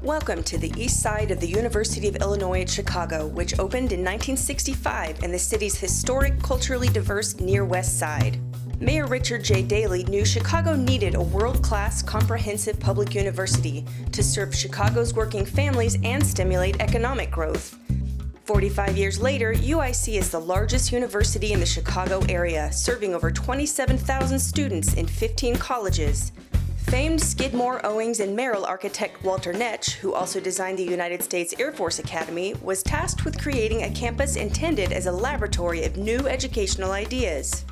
Welcome to the east side of the University of Illinois at Chicago, which opened in 1965 in the city's historic, culturally diverse near west side. Mayor Richard J. Daley knew Chicago needed a world-class, comprehensive public university to serve Chicago's working families and stimulate economic growth. 45 years later, UIC is the largest university in the Chicago area, serving over 27,000 students in 15 colleges. Famed Skidmore, Owings, and Merrill architect Walter Netsch, who also designed the United States Air Force Academy, was tasked with creating a campus intended as a laboratory of new educational ideas.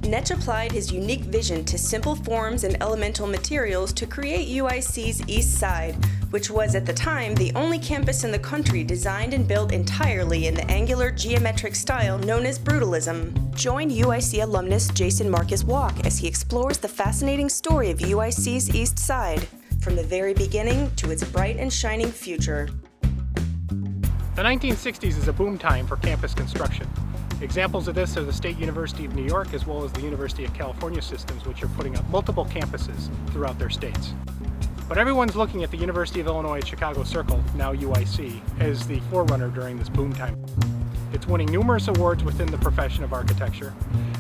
Netsch applied his unique vision to simple forms and elemental materials to create UIC's East Side, which was at the time the only campus in the country designed and built entirely in the angular geometric style known as Brutalism. Join UIC alumnus Jason Marcus walk as he explores the fascinating story of UIC's East Side, from the very beginning to its bright and shining future. The 1960s is a boom time for campus construction. Examples of this are the State University of New York as well as the University of California systems, which are putting up multiple campuses throughout their states. But everyone's looking at the University of Illinois at Chicago Circle, now UIC, as the forerunner during this boom time. It's winning numerous awards within the profession of architecture,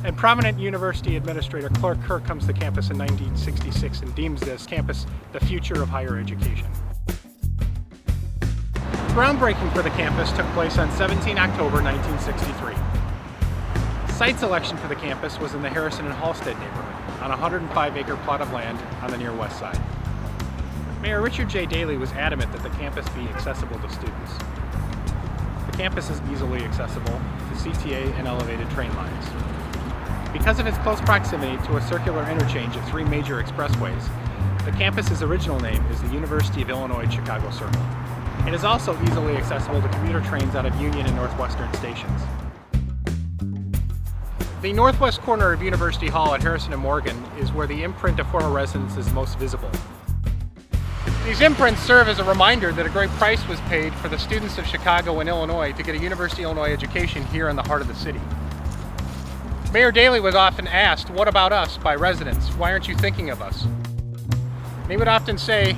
and prominent university administrator Clark Kerr comes to campus in 1966 and deems this campus the future of higher education. Groundbreaking for the campus took place on 17 October 1963. Site selection for the campus was in the Harrison and Halstead neighborhood, on a 105-acre plot of land on the near west side. Mayor Richard J. Daley was adamant that the campus be accessible to students. The campus is easily accessible to CTA and elevated train lines. Because of its close proximity to a circular interchange of three major expressways, the campus's original name is the University of Illinois at Chicago Circle. It is also easily accessible to commuter trains out of Union and Northwestern stations. The northwest corner of University Hall at Harrison and Morgan is where the imprint of former residents is most visible. These imprints serve as a reminder that a great price was paid for the students of Chicago and Illinois to get a University of Illinois education here in the heart of the city. Mayor Daley was often asked, "What about us?" by residents. "Why aren't you thinking of us?" And he would often say,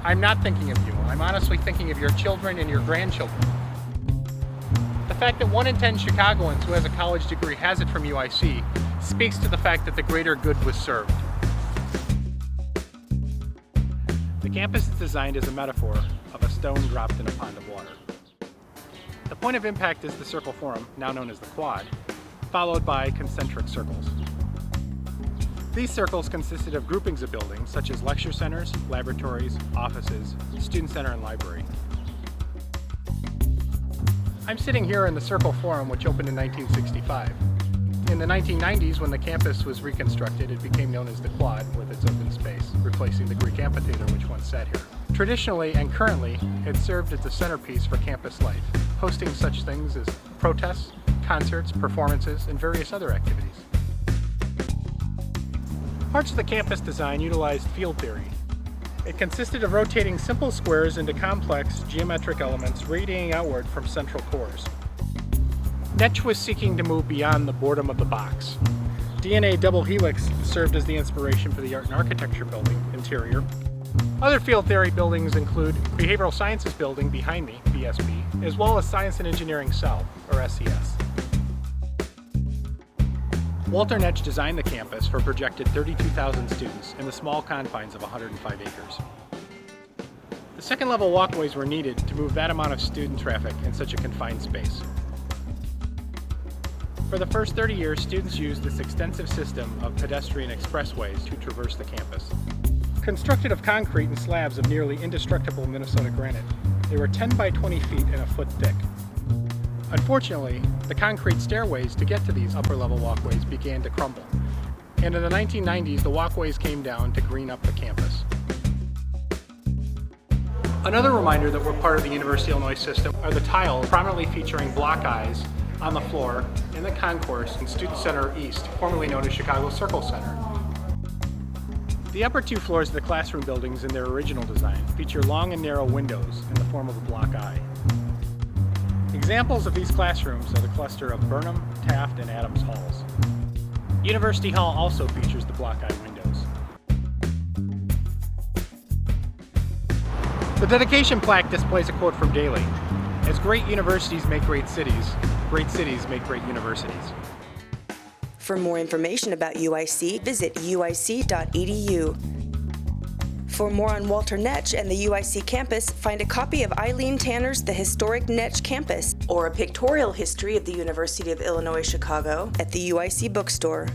"I'm not thinking of you. I'm honestly thinking of your children and your grandchildren." The fact that 1 in 10 Chicagoans who has a college degree has it from UIC speaks to the fact that the greater good was served. The campus is designed as a metaphor of a stone dropped in a pond of water. The point of impact is the circle forum, now known as the quad, followed by concentric circles. These circles consisted of groupings of buildings such as lecture centers, laboratories, offices, student center, and library. I'm sitting here in the Circle Forum, which opened in 1965. In the 1990s, when the campus was reconstructed, it became known as the Quad with its open space, replacing the Greek amphitheater which once sat here. Traditionally and currently, it served as the centerpiece for campus life, hosting such things as protests, concerts, performances, and various other activities. Parts of the campus design utilized field theory. It consisted of rotating simple squares into complex geometric elements radiating outward from central cores. Netsch was seeking to move beyond the boredom of the box. DNA double helix served as the inspiration for the Art and Architecture building interior. Other field theory buildings include Behavioral Sciences building behind me, BSB, as well as Science and Engineering South, or SES. Walter Netsch designed the campus for a projected 32,000 students in the small confines of 105 acres. The second-level walkways were needed to move that amount of student traffic in such a confined space. For the first 30 years, students used this extensive system of pedestrian expressways to traverse the campus. Constructed of concrete and slabs of nearly indestructible Minnesota granite, they were 10 by 20 feet and a foot thick. Unfortunately, the concrete stairways to get to these upper-level walkways began to crumble, and in the 1990s, the walkways came down to green up the campus. Another reminder that we're part of the University of Illinois system are the tiles prominently featuring block eyes on the floor in the concourse in Student Center East, formerly known as Chicago Circle Center. The upper two floors of the classroom buildings in their original design feature long and narrow windows in the form of a block eye. Examples of these classrooms are the cluster of Burnham, Taft, and Adams halls. University Hall also features the block eye windows. The dedication plaque displays a quote from Daly: "As great universities make great cities make great universities." For more information about UIC, visit uic.edu. For more on Walter Netsch and the UIC campus, find a copy of Eileen Tanner's The Historic Netsch Campus or a pictorial history of the University of Illinois Chicago at the UIC bookstore.